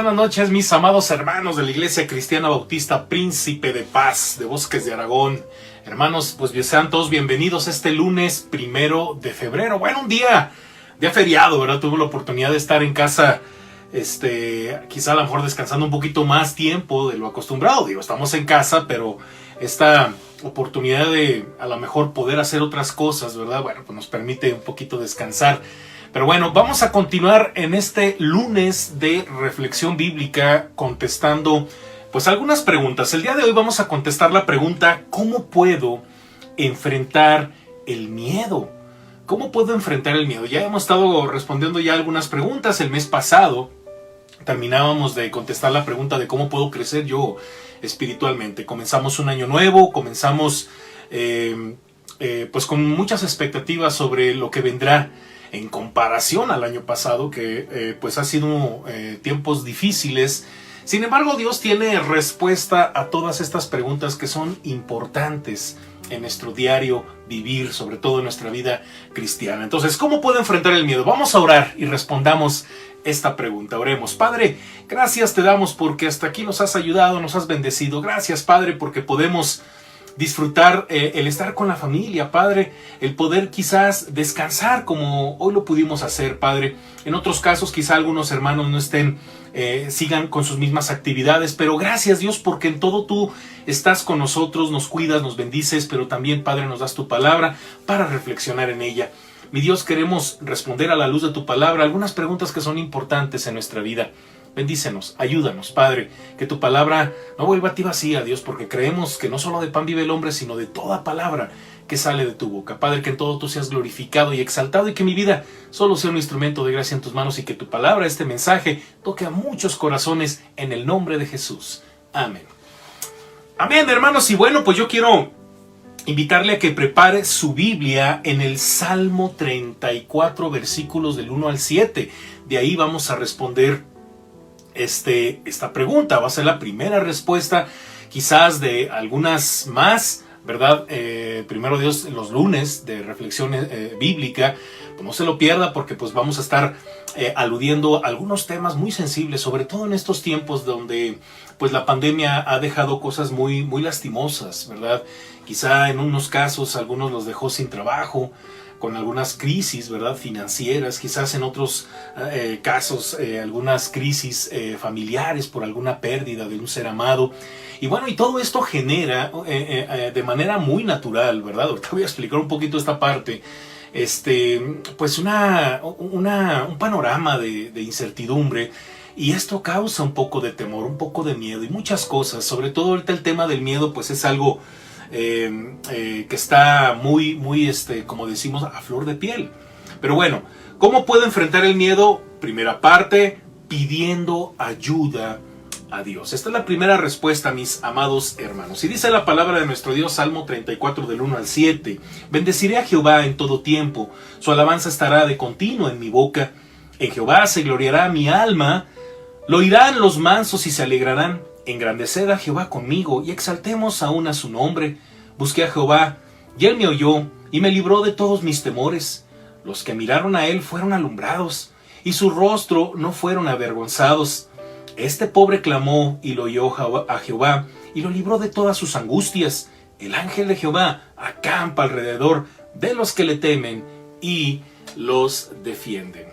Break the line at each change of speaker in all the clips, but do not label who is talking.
buenas noches, mis amados hermanos de la Iglesia Cristiana Bautista Príncipe de Paz de Bosques de Aragón. Hermanos, pues sean todos bienvenidos este lunes 1 de febrero. Bueno, un día feriado, ¿verdad? Tuve la oportunidad de estar en casa, quizá a lo mejor descansando un poquito más tiempo de lo acostumbrado. Digo, estamos en casa, pero esta oportunidad de a lo mejor poder hacer otras cosas, ¿verdad? Bueno, pues nos permite un poquito descansar. Pero bueno, vamos a continuar en este lunes de reflexión bíblica contestando pues algunas preguntas. El día de hoy vamos a contestar la pregunta: ¿cómo puedo enfrentar el miedo? ¿Cómo puedo enfrentar el miedo? Ya hemos estado respondiendo ya algunas preguntas. El mes pasado terminábamos de contestar la pregunta de cómo puedo crecer yo espiritualmente. Comenzamos un año nuevo, comenzamos pues con muchas expectativas sobre lo que vendrá en comparación al año pasado, que pues ha sido tiempos difíciles. Sin embargo, Dios tiene respuesta a todas estas preguntas que son importantes en nuestro diario vivir, sobre todo en nuestra vida cristiana. Entonces, ¿cómo puedo enfrentar el miedo? Vamos a orar y respondamos esta pregunta. Oremos. Padre, gracias te damos porque hasta aquí nos has ayudado, nos has bendecido. Gracias, Padre, porque podemos disfrutar el estar con la familia, Padre, el poder quizás descansar como hoy lo pudimos hacer, Padre. En otros casos quizá algunos hermanos no estén, sigan con sus mismas actividades, pero gracias, Dios, porque en todo tú estás con nosotros, nos cuidas, nos bendices, pero también, Padre, nos das tu palabra para reflexionar en ella. Mi Dios, queremos responder a la luz de tu palabra algunas preguntas que son importantes en nuestra vida. Bendícenos, ayúdanos, Padre, que tu palabra no vuelva a ti vacía, Dios, porque creemos que no solo de pan vive el hombre, sino de toda palabra que sale de tu boca. Padre, que en todo tú seas glorificado y exaltado y que mi vida solo sea un instrumento de gracia en tus manos y que tu palabra, este mensaje, toque a muchos corazones en el nombre de Jesús. Amén. Amén, hermanos. Y bueno, pues yo quiero invitarle a que prepare su Biblia en el Salmo 34, versículos del 1 al 7. De ahí vamos a responder esta pregunta. Va a ser la primera respuesta, quizás de algunas más, ¿verdad? Primero Dios, en los lunes de reflexión bíblica, pues no se lo pierda, porque pues vamos a estar aludiendo a algunos temas muy sensibles, sobre todo en estos tiempos donde pues la pandemia ha dejado cosas muy, muy lastimosas, ¿verdad? Quizá en unos casos algunos los dejó sin trabajo, con algunas crisis, ¿verdad?, financieras, quizás en otros casos algunas crisis familiares por alguna pérdida de un ser amado. Y bueno, y todo esto genera de manera muy natural, ¿verdad? Ahorita voy a explicar un poquito esta parte. Pues un panorama de incertidumbre, y esto causa un poco de temor, un poco de miedo y muchas cosas. Sobre todo ahorita el tema del miedo pues es algo que está muy, muy, como decimos, a flor de piel. Pero bueno, ¿cómo puedo enfrentar el miedo? Primera parte, pidiendo ayuda a Dios. Esta es la primera respuesta, mis amados hermanos. Y dice la palabra de nuestro Dios, Salmo 34, del 1 al 7. Bendeciré a Jehová en todo tiempo, su alabanza estará de continuo en mi boca. En Jehová se gloriará mi alma, lo oirán los mansos y se alegrarán. Engrandeced a Jehová conmigo y exaltemos aún a su nombre. Busqué a Jehová y él me oyó y me libró de todos mis temores. Los que miraron a él fueron alumbrados y su rostro no fueron avergonzados. Este pobre clamó y lo oyó a Jehová y lo libró de todas sus angustias. El ángel de Jehová acampa alrededor de los que le temen y los defienden.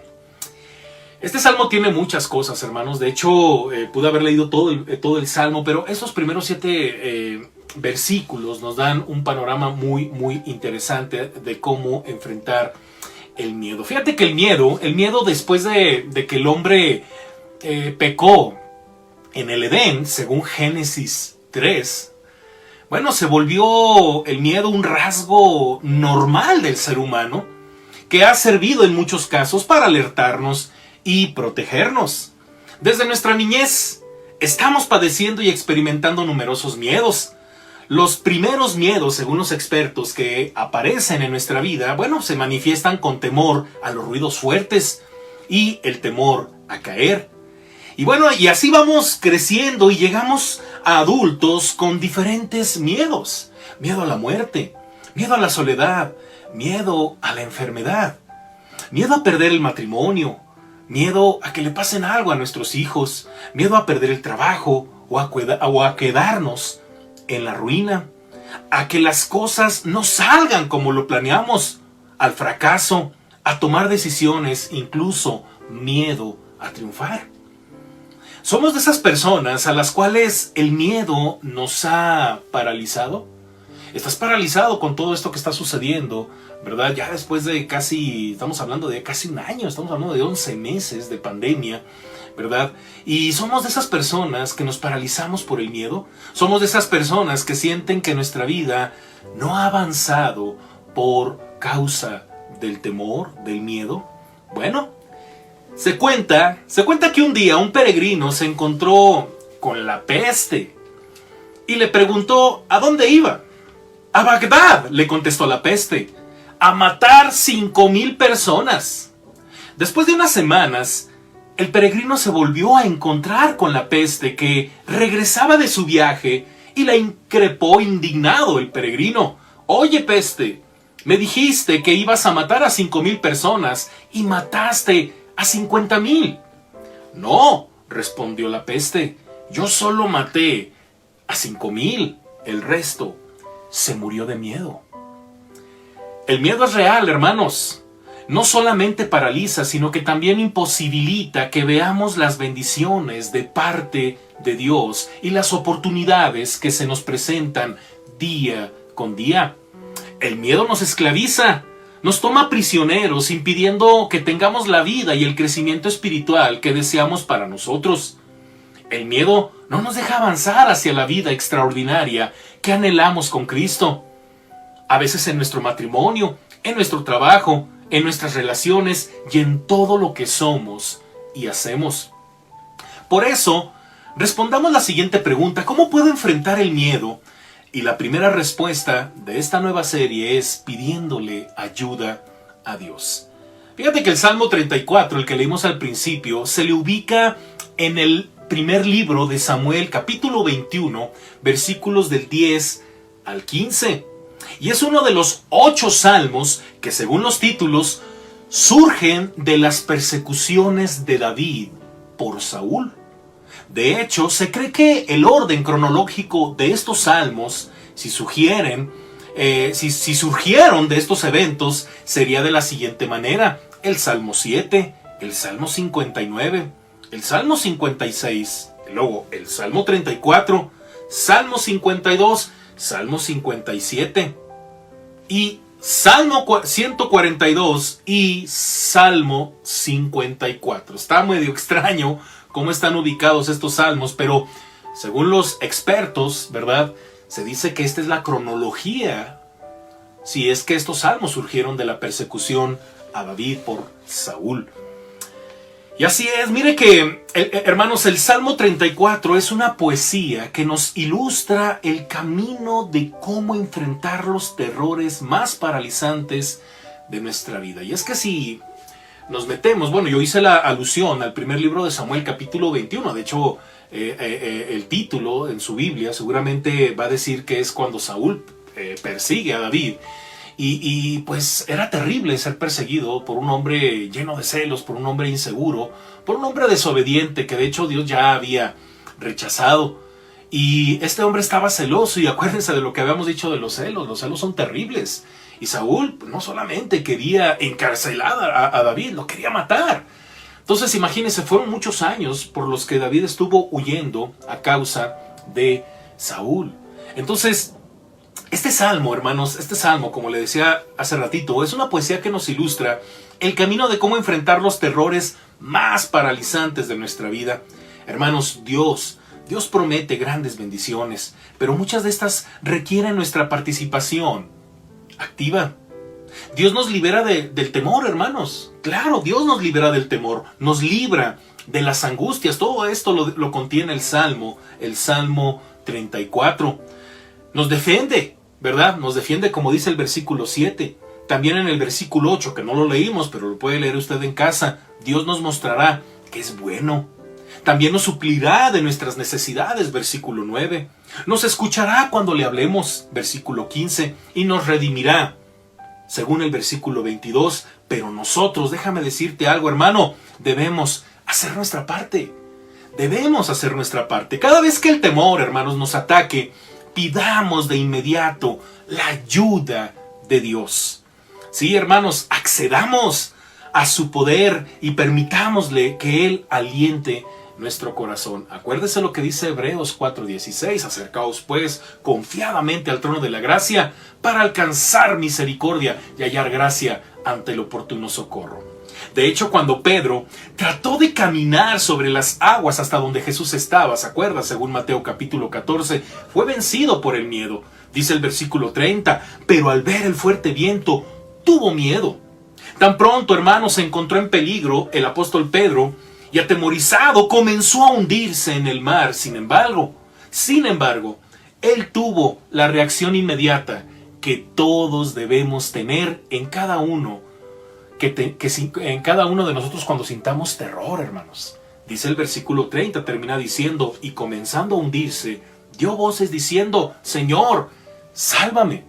Este salmo tiene muchas cosas, hermanos. De hecho, pude haber leído todo el salmo, pero esos primeros 7 versículos nos dan un panorama muy, muy interesante de cómo enfrentar el miedo. Fíjate que el miedo después de que el hombre pecó en el Edén, según Génesis 3, bueno, se volvió el miedo un rasgo normal del ser humano, que ha servido en muchos casos para alertarnos y protegernos. Desde nuestra niñez estamos padeciendo y experimentando numerosos miedos. Los primeros miedos, según los expertos, que aparecen en nuestra vida, bueno, se manifiestan con temor a los ruidos fuertes y el temor a caer. Y bueno, y así vamos creciendo y llegamos a adultos con diferentes miedos. Miedo a la muerte, miedo a la soledad, miedo a la enfermedad, miedo a perder el matrimonio, miedo a que le pasen algo a nuestros hijos, miedo a perder el trabajo o a quedarnos en la ruina, a que las cosas no salgan como lo planeamos, al fracaso, a tomar decisiones, incluso miedo a triunfar. ¿Somos de esas personas a las cuales el miedo nos ha paralizado? Estás paralizado con todo esto que está sucediendo, ¿verdad? Ya después de estamos hablando de casi un año, estamos hablando de 11 meses de pandemia, ¿verdad? Y somos de esas personas que nos paralizamos por el miedo. Somos de esas personas que sienten que nuestra vida no ha avanzado por causa del temor, del miedo. Bueno, se cuenta que un día un peregrino se encontró con la peste y le preguntó ¿a dónde iba? A Bagdad, le contestó la peste, a matar 5,000 personas. Después de unas semanas, el peregrino se volvió a encontrar con la peste, que regresaba de su viaje, y la increpó indignado el peregrino. Oye, peste, me dijiste que ibas a matar a 5,000 personas y mataste a 50,000. No, respondió la peste, yo solo maté a 5,000, el resto se murió de miedo. El miedo es real, hermanos. No solamente paraliza, sino que también imposibilita que veamos las bendiciones de parte de Dios y las oportunidades que se nos presentan día con día. El miedo nos esclaviza, nos toma prisioneros, impidiendo que tengamos la vida y el crecimiento espiritual que deseamos para nosotros. El miedo no nos deja avanzar hacia la vida extraordinaria que anhelamos con Cristo. A veces en nuestro matrimonio, en nuestro trabajo, en nuestras relaciones y en todo lo que somos y hacemos. Por eso, respondamos la siguiente pregunta: ¿cómo puedo enfrentar el miedo? Y la primera respuesta de esta nueva serie es pidiéndole ayuda a Dios. Fíjate que el Salmo 34, el que leímos al principio, se le ubica en el primer libro de Samuel, capítulo 21, versículos del 10 al 15. Y es uno de los 8 salmos que, según los títulos, surgen de las persecuciones de David por Saúl. De hecho, se cree que el orden cronológico de estos salmos, si surgieron de estos eventos, sería de la siguiente manera: el Salmo 7, el Salmo 59, el Salmo 56, luego el Salmo 34, Salmo 52, Salmo 57 y Salmo 142 y Salmo 54. Está medio extraño cómo están ubicados estos salmos, pero según los expertos, ¿verdad?, se dice que esta es la cronología, si es que estos salmos surgieron de la persecución a David por Saúl. Y así es, mire que, hermanos, el Salmo 34 es una poesía que nos ilustra el camino de cómo enfrentar los terrores más paralizantes de nuestra vida. Y es que si nos metemos, bueno, yo hice la alusión al primer libro de Samuel, capítulo 21, de hecho, el título en su Biblia seguramente va a decir que es cuando Saúl persigue a David. Y pues era terrible ser perseguido por un hombre lleno de celos, por un hombre inseguro, por un hombre desobediente que de hecho Dios ya había rechazado. Y este hombre estaba celoso, y acuérdense de lo que habíamos dicho de los celos son terribles. Y Saúl pues, no solamente quería encarcelar a David, lo quería matar. Entonces imagínense, fueron muchos años por los que David estuvo huyendo a causa de Saúl. Entonces, este salmo, hermanos, como le decía hace ratito, es una poesía que nos ilustra el camino de cómo enfrentar los terrores más paralizantes de nuestra vida. Hermanos, Dios promete grandes bendiciones, pero muchas de estas requieren nuestra participación activa. Dios nos libera del temor, hermanos. Claro, Dios nos libera del temor, nos libra de las angustias. Todo esto lo contiene el Salmo 34. Nos defiende, ¿verdad? Nos defiende, como dice el versículo 7. También en el versículo 8, que no lo leímos, pero lo puede leer usted en casa. Dios nos mostrará que es bueno. También nos suplirá de nuestras necesidades, versículo 9. Nos escuchará cuando le hablemos, versículo 15. Y nos redimirá, según el versículo 22, pero nosotros, déjame decirte algo, hermano, debemos hacer nuestra parte. Debemos hacer nuestra parte. Cada vez que el temor, hermanos, nos ataque, pidamos de inmediato la ayuda de Dios. Sí, hermanos, accedamos a su poder y permitámosle que Él aliente nuestro corazón. Acuérdese lo que dice Hebreos 4:16. Acercaos pues confiadamente al trono de la gracia para alcanzar misericordia y hallar gracia ante el oportuno socorro. De hecho, cuando Pedro trató de caminar sobre las aguas hasta donde Jesús estaba, ¿se acuerda? Según Mateo capítulo 14, fue vencido por el miedo. Dice el versículo 30, pero al ver el fuerte viento, tuvo miedo. Tan pronto, hermanos, se encontró en peligro el apóstol Pedro y atemorizado comenzó a hundirse en el mar. Sin embargo, él tuvo la reacción inmediata que todos debemos tener en cada uno en cada uno de nosotros cuando sintamos terror, hermanos. Dice el versículo 30, termina diciendo, y comenzando a hundirse, dio voces diciendo, Señor, sálvame.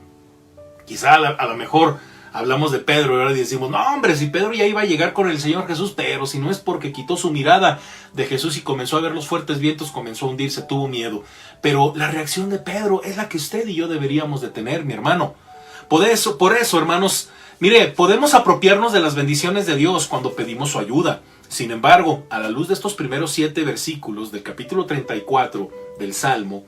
Quizá a lo mejor hablamos de Pedro y ahora decimos, no hombre, si Pedro ya iba a llegar con el Señor Jesús, pero si no es porque quitó su mirada de Jesús y comenzó a ver los fuertes vientos, comenzó a hundirse, tuvo miedo. Pero la reacción de Pedro es la que usted y yo deberíamos de tener, mi hermano. Por eso, hermanos, mire, podemos apropiarnos de las bendiciones de Dios cuando pedimos su ayuda. Sin embargo, a la luz de estos primeros 7 versículos del capítulo 34 del Salmo,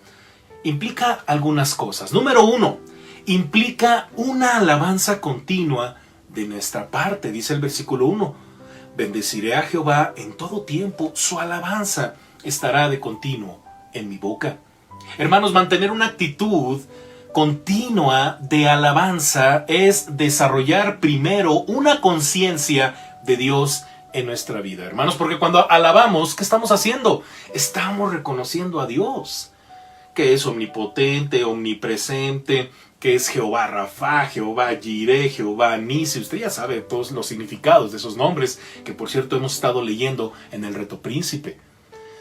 implica algunas cosas. Número 1, implica una alabanza continua de nuestra parte. Dice el versículo 1, bendeciré a Jehová en todo tiempo, su alabanza estará de continuo en mi boca. Hermanos, mantener una actitud continua de alabanza es desarrollar primero una conciencia de Dios en nuestra vida, hermanos, porque cuando alabamos, ¿qué estamos haciendo? Estamos reconociendo a Dios, que es omnipotente, omnipresente, que es Jehová Rafa, Jehová Jireh, Jehová Nisi. Usted ya sabe todos los significados de esos nombres, que por cierto hemos estado leyendo en el Reto Príncipe.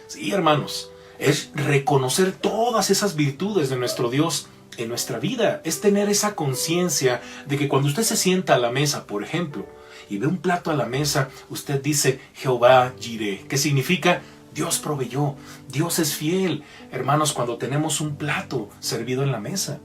Sí, hermanos, es reconocer todas esas virtudes de nuestro Dios en nuestra vida, es tener esa conciencia de que cuando usted se sienta a la mesa, por ejemplo, y ve un plato a la mesa, usted dice Jehová Jireh, que significa Dios proveyó, Dios es fiel, hermanos, cuando tenemos un plato servido en la mesa.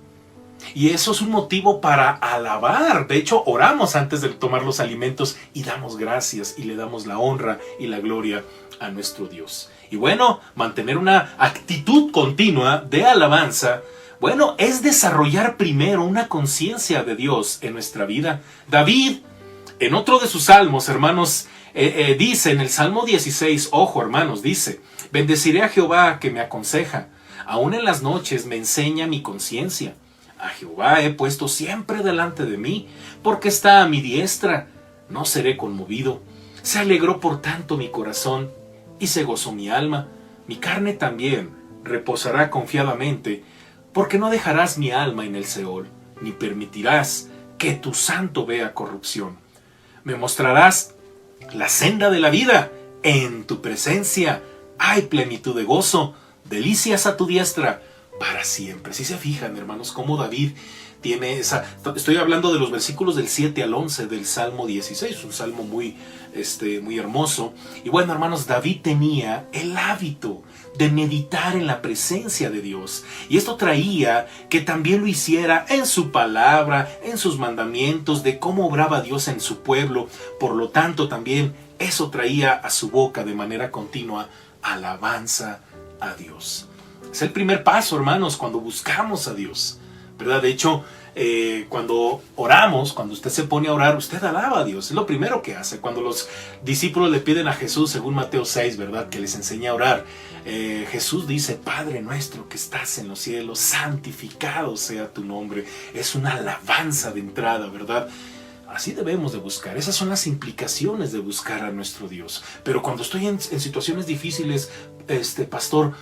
Y eso es un motivo para alabar. De hecho, oramos antes de tomar los alimentos y damos gracias y le damos la honra y la gloria a nuestro Dios. Y bueno, mantener una actitud continua de alabanza, bueno, es desarrollar primero una conciencia de Dios en nuestra vida. David, en otro de sus salmos, hermanos, dice en el Salmo 16, ojo hermanos, dice, bendeciré a Jehová que me aconseja, aún en las noches me enseña mi conciencia. A Jehová he puesto siempre delante de mí, porque está a mi diestra, no seré conmovido. Se alegró por tanto mi corazón, y se gozó mi alma. Mi carne también reposará confiadamente, porque no dejarás mi alma en el Seol, ni permitirás que tu santo vea corrupción. Me mostrarás la senda de la vida, en tu presencia hay plenitud de gozo, delicias a tu diestra para siempre. Si se fijan, hermanos, cómo David tiene esa... Estoy hablando de los versículos del 7 al 11 del Salmo 16, un salmo muy hermoso. Y bueno, hermanos, David tenía el hábito de meditar en la presencia de Dios. Y esto traía que también lo hiciera en su palabra, en sus mandamientos, de cómo obraba Dios en su pueblo. Por lo tanto, también eso traía a su boca de manera continua alabanza a Dios. Es el primer paso, hermanos, cuando buscamos a Dios, ¿verdad? De hecho, cuando oramos, cuando usted se pone a orar, usted alaba a Dios. Es lo primero que hace. Cuando los discípulos le piden a Jesús, según Mateo 6, ¿verdad?, que les enseñe a orar, Jesús dice, Padre nuestro que estás en los cielos, santificado sea tu nombre. Es una alabanza de entrada, ¿verdad? Así debemos de buscar. Esas son las implicaciones de buscar a nuestro Dios. Pero cuando estoy en situaciones difíciles, pastor,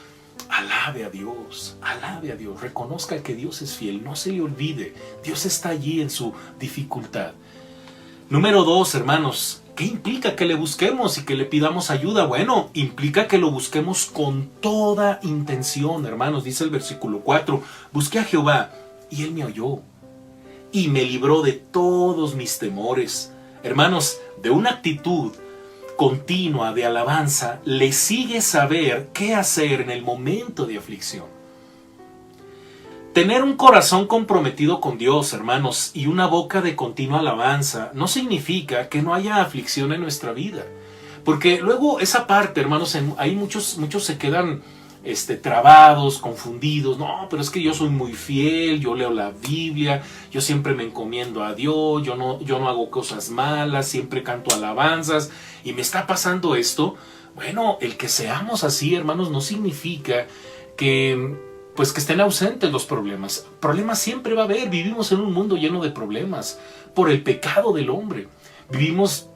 alabe a Dios, reconozca que Dios es fiel, no se le olvide, Dios está allí en su dificultad. Número 2, hermanos, ¿qué implica que le busquemos y que le pidamos ayuda? Bueno, implica que lo busquemos con toda intención, hermanos. Dice el versículo 4, busqué a Jehová y Él me oyó y me libró de todos mis temores. Hermanos, de una actitud continua de alabanza le sigue saber qué hacer en el momento de aflicción. Tener un corazón comprometido con Dios, hermanos, y una boca de continua alabanza no significa que no haya aflicción en nuestra vida. Porque luego esa parte, hermanos, hay muchos se quedan trabados, confundidos. No, pero es que yo soy muy fiel, yo leo la Biblia, yo siempre me encomiendo a Dios, yo no hago cosas malas, siempre canto alabanzas y me está pasando esto. Bueno, el que seamos así, hermanos, no significa que estén ausentes los problemas. Problemas siempre va a haber. Vivimos en un mundo lleno de problemas por el pecado del hombre. Vivimos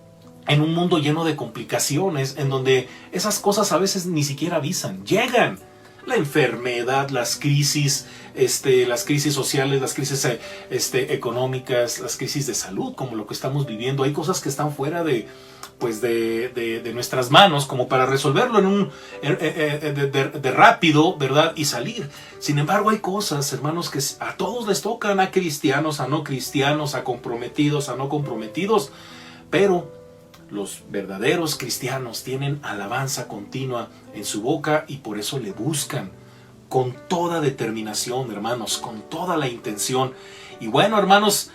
en un mundo lleno de complicaciones, en donde esas cosas a veces ni siquiera avisan, llegan. La enfermedad, las crisis sociales, las crisis económicas, las crisis de salud, como lo que estamos viviendo. Hay cosas que están fuera de nuestras manos, como para resolverlo de rápido, ¿verdad? Y salir. Sin embargo, hay cosas, hermanos, que a todos les tocan, a cristianos, a no cristianos, a comprometidos, a no comprometidos, pero los verdaderos cristianos tienen alabanza continua en su boca y por eso le buscan con toda determinación, hermanos, con toda la intención. Y bueno, hermanos,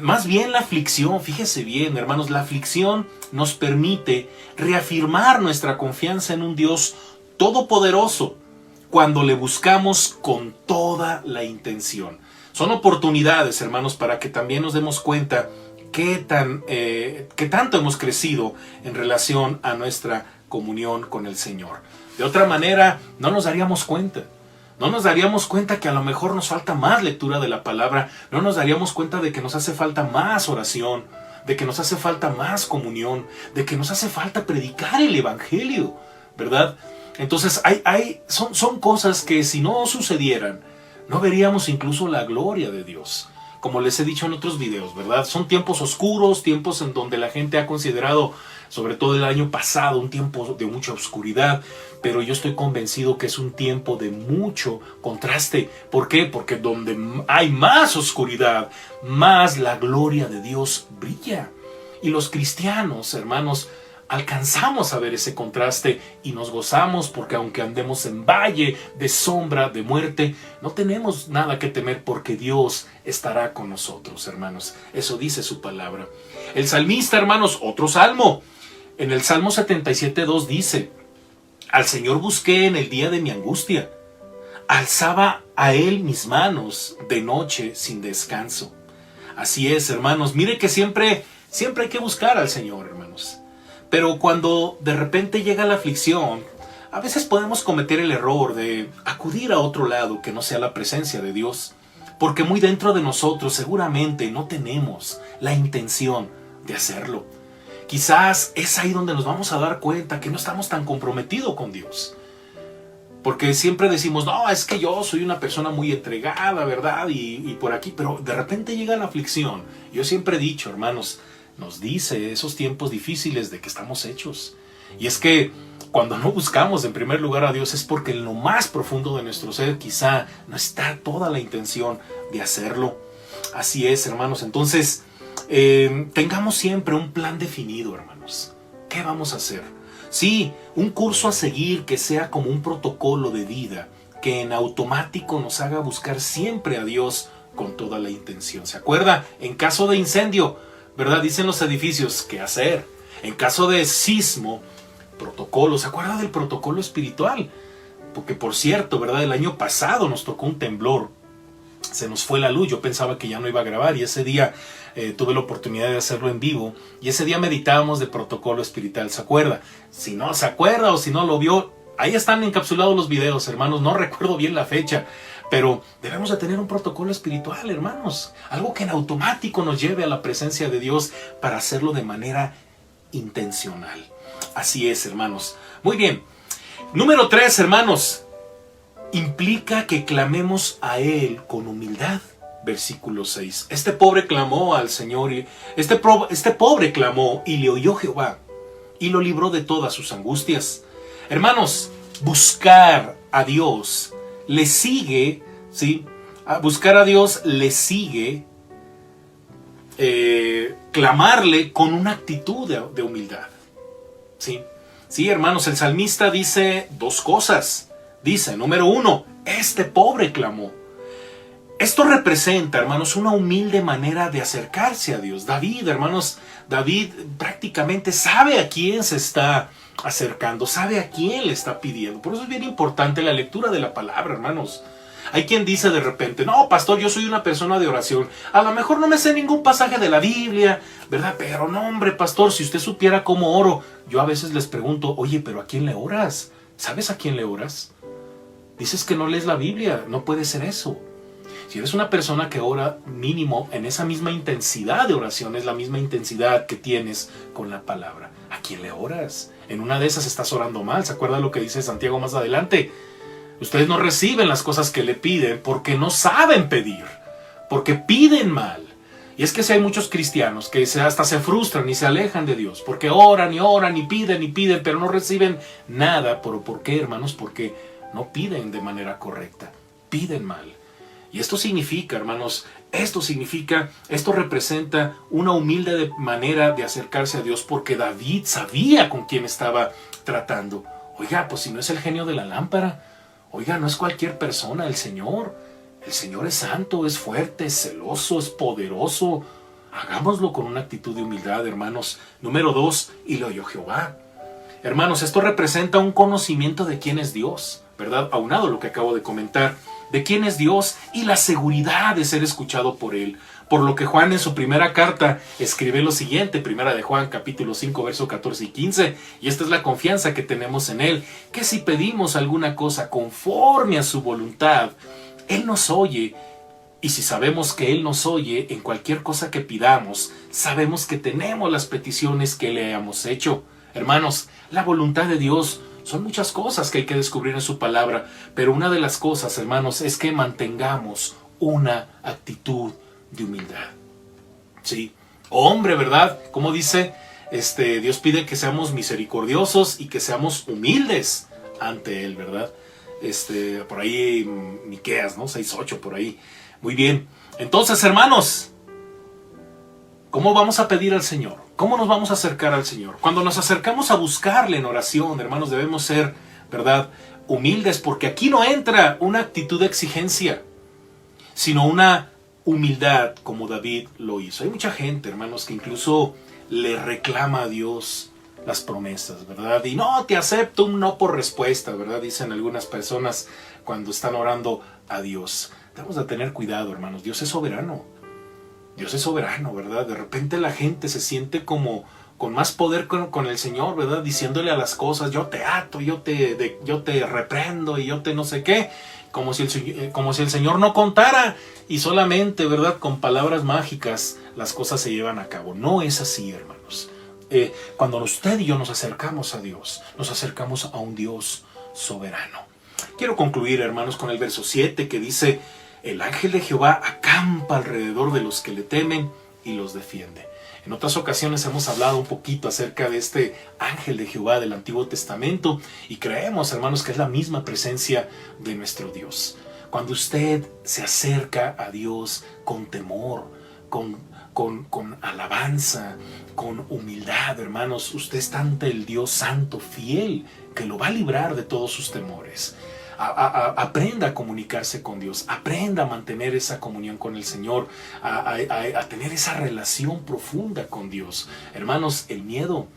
más bien la aflicción, fíjese bien, hermanos, la aflicción nos permite reafirmar nuestra confianza en un Dios todopoderoso cuando le buscamos con toda la intención. Son oportunidades, hermanos, para que también nos demos cuenta qué tanto hemos crecido en relación a nuestra comunión con el Señor. De otra manera, no nos daríamos cuenta. No nos daríamos cuenta que a lo mejor nos falta más lectura de la palabra. No nos daríamos cuenta de que nos hace falta más oración, de que nos hace falta más comunión, de que nos hace falta predicar el Evangelio, ¿verdad? Entonces son cosas que si no sucedieran, no veríamos incluso la gloria de Dios. Como les he dicho en otros videos, ¿verdad? Son tiempos oscuros, tiempos en donde la gente ha considerado, sobre todo el año pasado, un tiempo de mucha oscuridad, pero yo estoy convencido que es un tiempo de mucho contraste. ¿Por qué? Porque donde hay más oscuridad, más la gloria de Dios brilla. Y los cristianos, hermanos, alcanzamos a ver ese contraste y nos gozamos porque aunque andemos en valle de sombra, de muerte, no tenemos nada que temer porque Dios estará con nosotros, hermanos. Eso dice su palabra. El salmista, hermanos, otro salmo. En el Salmo 77:2 dice: al Señor busqué en el día de mi angustia. Alzaba a Él mis manos de noche sin descanso. Así es, hermanos. Mire que siempre hay que buscar al Señor, hermanos. Pero cuando de repente llega la aflicción, a veces podemos cometer el error de acudir a otro lado que no sea la presencia de Dios, porque muy dentro de nosotros seguramente no tenemos la intención de hacerlo. Quizás es ahí donde nos vamos a dar cuenta que no estamos tan comprometidos con Dios. Porque siempre decimos, no, es que yo soy una persona muy entregada, ¿verdad? Y por aquí, pero de repente llega la aflicción. Yo siempre he dicho, hermanos, nos dice esos tiempos difíciles de que estamos hechos. Y es que cuando no buscamos en primer lugar a Dios es porque en lo más profundo de nuestro ser quizá no está toda la intención de hacerlo. Así es, hermanos. Entonces, tengamos siempre un plan definido, hermanos. ¿Qué vamos a hacer? Sí, un curso a seguir que sea como un protocolo de vida, que en automático nos haga buscar siempre a Dios con toda la intención. ¿Se acuerda? En caso de incendio, ¿verdad? Dicen los edificios, ¿qué hacer? En caso de sismo, protocolo. ¿Se acuerda del protocolo espiritual? Porque por cierto, ¿verdad? El año pasado nos tocó un temblor. Se nos fue la luz. Yo pensaba que ya no iba a grabar y ese día tuve la oportunidad de hacerlo en vivo. Y ese día meditábamos de protocolo espiritual. ¿Se acuerda? Si no se acuerda o si no lo vio, ahí están encapsulados los videos, hermanos. No recuerdo bien la fecha. Pero debemos de tener un protocolo espiritual, hermanos. Algo que en automático nos lleve a la presencia de Dios para hacerlo de manera intencional. Así es, hermanos. Muy bien. Número 3, hermanos. Implica que clamemos a Él con humildad. Versículo 6. Este pobre clamó al Señor. Este pobre clamó y le oyó Jehová y lo libró de todas sus angustias. Hermanos, buscar a Dios le sigue, ¿sí? A buscar a Dios le sigue clamarle con una actitud de humildad. ¿Sí? Sí, hermanos, el salmista dice dos cosas. Dice, número uno, este pobre clamó. Esto representa, hermanos, una humilde manera de acercarse a Dios. David, hermanos, David prácticamente sabe a quién se está acercando, sabe a quién le está pidiendo. Por eso es bien importante la lectura de la palabra, hermanos. Hay quien dice de repente, no, pastor, yo soy una persona de oración. A lo mejor no me sé ningún pasaje de la Biblia, ¿verdad? Pero no, hombre, pastor, si usted supiera cómo oro. Yo a veces les pregunto, oye, ¿pero a quién le oras? ¿Sabes a quién le oras? Dices que no lees la Biblia, no puede ser eso. Si eres una persona que ora mínimo en esa misma intensidad de oración, es la misma intensidad que tienes con la palabra. ¿A quién le oras? En una de esas estás orando mal. ¿Se acuerda lo que dice Santiago más adelante? Ustedes no reciben las cosas que le piden porque no saben pedir, porque piden mal. Y es que si hay muchos cristianos que hasta se frustran y se alejan de Dios, porque oran y piden, pero no reciben nada. ¿Por qué, hermanos? Porque no piden de manera correcta, piden mal. Y esto significa, hermanos, esto representa una humilde manera de acercarse a Dios, porque David sabía con quién estaba tratando. Oiga, pues si no es el genio de la lámpara, oiga, no es cualquier persona, el Señor es santo, es fuerte, es celoso, es poderoso. Hagámoslo con una actitud de humildad, hermanos. Número 2, y lo oyó Jehová. Hermanos, esto representa un conocimiento de quién es Dios, ¿verdad? Aunado a lo que acabo de comentar, de quién es Dios y la seguridad de ser escuchado por Él. Por lo que Juan en su primera carta escribe lo siguiente, primera de Juan capítulo 5 verso 14 y 15, y esta es la confianza que tenemos en Él, que si pedimos alguna cosa conforme a su voluntad, Él nos oye, y si sabemos que Él nos oye en cualquier cosa que pidamos, sabemos que tenemos las peticiones que le hayamos hecho. Hermanos, la voluntad de Dios son muchas cosas que hay que descubrir en su palabra, pero una de las cosas, hermanos, es que mantengamos una actitud de humildad. Sí, hombre, ¿verdad? Como dice, Dios pide que seamos misericordiosos y que seamos humildes ante Él, ¿verdad? Por ahí, Miqueas, ¿no? 6:8, por ahí. Muy bien. Entonces, hermanos, ¿cómo vamos a pedir al Señor? ¿Cómo nos vamos a acercar al Señor? Cuando nos acercamos a buscarle en oración, hermanos, debemos ser, ¿verdad?, humildes, porque aquí no entra una actitud de exigencia, sino una humildad como David lo hizo. Hay mucha gente, hermanos, que incluso le reclama a Dios las promesas, ¿verdad? Y no, te acepto un no por respuesta, ¿verdad? Dicen algunas personas cuando están orando a Dios. Debemos de tener cuidado, hermanos. Dios es soberano. Dios es soberano, ¿verdad? De repente la gente se siente como con más poder con el Señor, ¿verdad? Diciéndole a las cosas, yo te ato, yo te reprendo y yo te no sé qué. Como si el Señor no contara y solamente, ¿verdad?, con palabras mágicas las cosas se llevan a cabo. No es así, hermanos. Cuando usted y yo nos acercamos a Dios, nos acercamos a un Dios soberano. Quiero concluir, hermanos, con el verso 7 que dice: el ángel de Jehová acampa alrededor de los que le temen y los defiende. En otras ocasiones hemos hablado un poquito acerca de este ángel de Jehová del Antiguo Testamento y creemos, hermanos, que es la misma presencia de nuestro Dios. Cuando usted se acerca a Dios con temor, con alabanza, con humildad, hermanos, usted está ante el Dios santo, fiel, que lo va a librar de todos sus temores. Aprenda a comunicarse con Dios, aprenda a mantener esa comunión con el Señor, a tener esa relación profunda con Dios. Hermanos, el miedo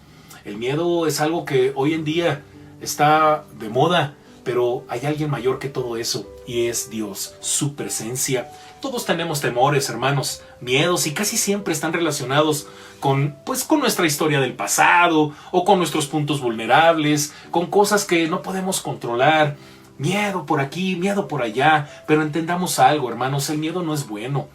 es algo que hoy en día está de moda, pero hay alguien mayor que todo eso y es Dios, su presencia. Todos tenemos temores, hermanos, miedos, y casi siempre están relacionados con nuestra historia del pasado o con nuestros puntos vulnerables, con cosas que no podemos controlar. Miedo por aquí, miedo por allá, pero entendamos algo, hermanos, el miedo no es bueno.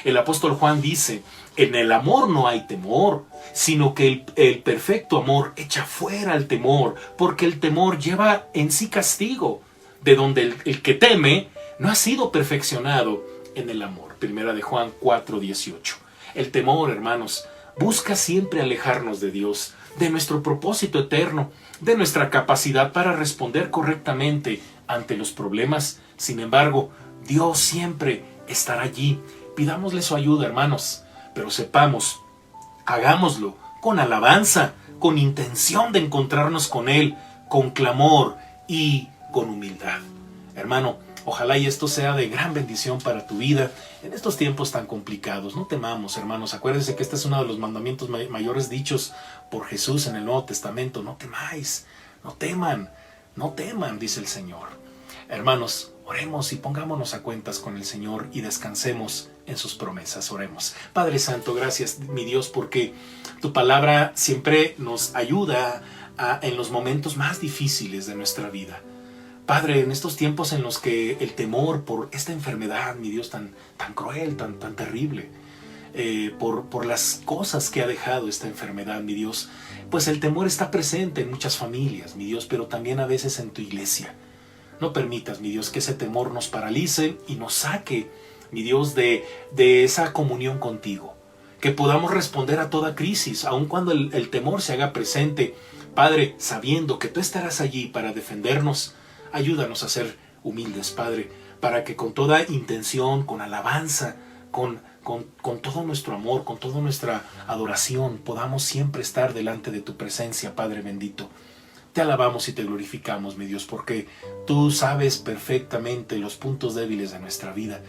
El apóstol Juan dice: en el amor no hay temor, sino que el perfecto amor echa fuera el temor, porque el temor lleva en sí castigo, de donde el que teme no ha sido perfeccionado en el amor. Primera de Juan 4:18. El temor, hermanos, busca siempre alejarnos de Dios, de nuestro propósito eterno, de nuestra capacidad para responder correctamente ante los problemas. Sin embargo, Dios siempre estará allí. Pidámosle su ayuda, hermanos. pero sepamos, hagámoslo con alabanza, con intención de encontrarnos con Él, con clamor y con humildad. Hermano, ojalá y esto sea de gran bendición para tu vida en estos tiempos tan complicados. No temamos, hermanos. Acuérdense que este es uno de los mandamientos mayores dichos por Jesús en el Nuevo Testamento. No temáis, no teman, dice el Señor. Hermanos, oremos y pongámonos a cuentas con el Señor y descansemos en sus promesas. Oremos. Padre Santo, gracias, mi Dios, porque tu palabra siempre nos ayuda en los momentos más difíciles de nuestra vida. Padre, en estos tiempos en los que el temor por esta enfermedad, mi Dios, tan cruel, tan terrible, por las cosas que ha dejado esta enfermedad, mi Dios, pues el temor está presente en muchas familias, mi Dios, pero también a veces en tu iglesia. No permitas, mi Dios, que ese temor nos paralice y nos saque, mi Dios, de esa comunión contigo. Que podamos responder a toda crisis, aun cuando el temor se haga presente. Padre, sabiendo que tú estarás allí para defendernos, ayúdanos a ser humildes, Padre, para que con toda intención, con alabanza, con todo nuestro amor, con toda nuestra adoración, podamos siempre estar delante de tu presencia, Padre bendito. Te alabamos y te glorificamos, mi Dios, porque tú sabes perfectamente los puntos débiles de nuestra vida.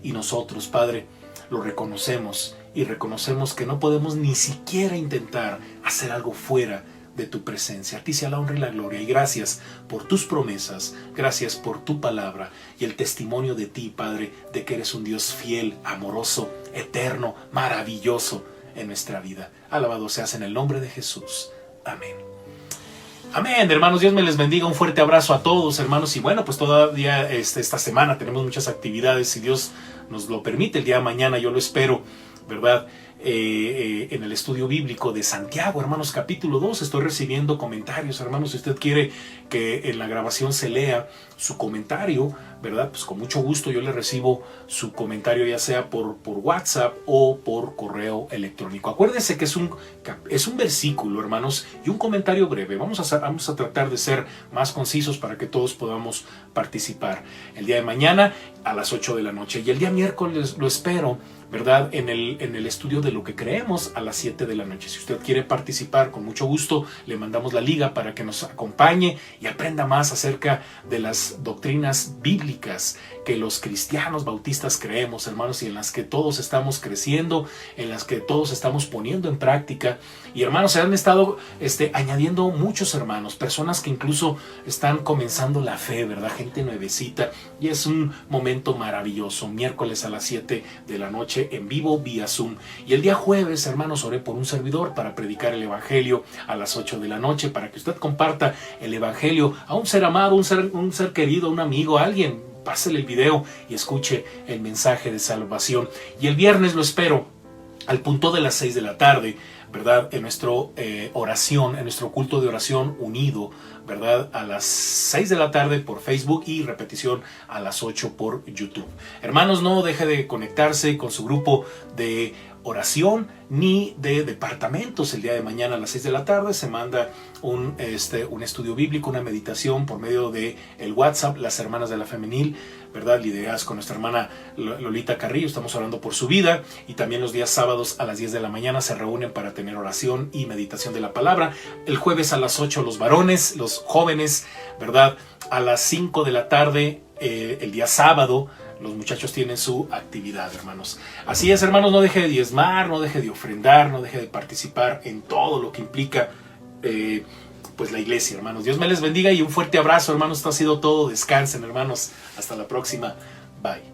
Y nosotros, Padre, lo reconocemos y reconocemos que no podemos ni siquiera intentar hacer algo fuera de tu presencia. A ti sea la honra y la gloria, y gracias por tus promesas, gracias por tu palabra y el testimonio de ti, Padre, de que eres un Dios fiel, amoroso, eterno, maravilloso en nuestra vida. Alabado seas en el nombre de Jesús. Amén. Amén, hermanos, Dios me les bendiga, un fuerte abrazo a todos, hermanos, y bueno, pues todavía esta semana tenemos muchas actividades, si Dios nos lo permite, el día de mañana yo lo espero, ¿verdad? En el estudio bíblico de Santiago, hermanos, capítulo 2, estoy recibiendo comentarios, hermanos, si usted quiere que en la grabación se lea su comentario, ¿verdad? Pues con mucho gusto yo le recibo su comentario, ya sea por WhatsApp o por correo electrónico. Acuérdense que es un versículo, hermanos, y un comentario breve. Vamos a tratar de ser más concisos para que todos podamos participar. El día de mañana a las 8 de la noche y el día miércoles lo espero, ¿verdad? En el estudio de lo que creemos a las 7 de la noche. Si usted quiere participar, con mucho gusto le mandamos la liga para que nos acompañe y aprenda más acerca de las doctrinas bíblicas que los cristianos bautistas creemos, hermanos, y en las que todos estamos creciendo, en las que todos estamos poniendo en práctica. Y hermanos, se han estado añadiendo muchos hermanos, personas que incluso están comenzando la fe, ¿verdad? Gente nuevecita, y es un momento maravilloso. Miércoles a las 7 de la noche en vivo vía Zoom. Y el día jueves, hermanos, oré por un servidor para predicar el evangelio a las 8 de la noche, para que usted comparta el evangelio a un ser amado, un ser querido, un amigo, alguien. Pásele el video y escuche el mensaje de salvación. Y el viernes lo espero al punto de las 6 de la tarde, ¿verdad? En nuestra oración, en nuestro culto de oración unido, ¿verdad? A las 6 de la tarde por Facebook y repetición a las 8 por YouTube. Hermanos, no deje de conectarse con su grupo de oración ni de departamentos. El día de mañana a las 6 de la tarde se manda un estudio bíblico, una meditación por medio de el WhatsApp, las hermanas de la femenil, ¿verdad? Lideradas con nuestra hermana Lolita Carrillo, estamos orando por su vida, y también los días sábados a las 10 de la mañana se reúnen para tener oración y meditación de la palabra. El jueves a las 8 los varones, los jóvenes, ¿verdad? A las 5 de la tarde el día sábado los muchachos tienen su actividad, hermanos. Así es, hermanos, no deje de diezmar, no deje de ofrendar, no deje de participar en todo lo que implica pues la iglesia, hermanos. Dios me les bendiga y un fuerte abrazo, hermanos. Esto ha sido todo. Descansen, hermanos. Hasta la próxima. Bye.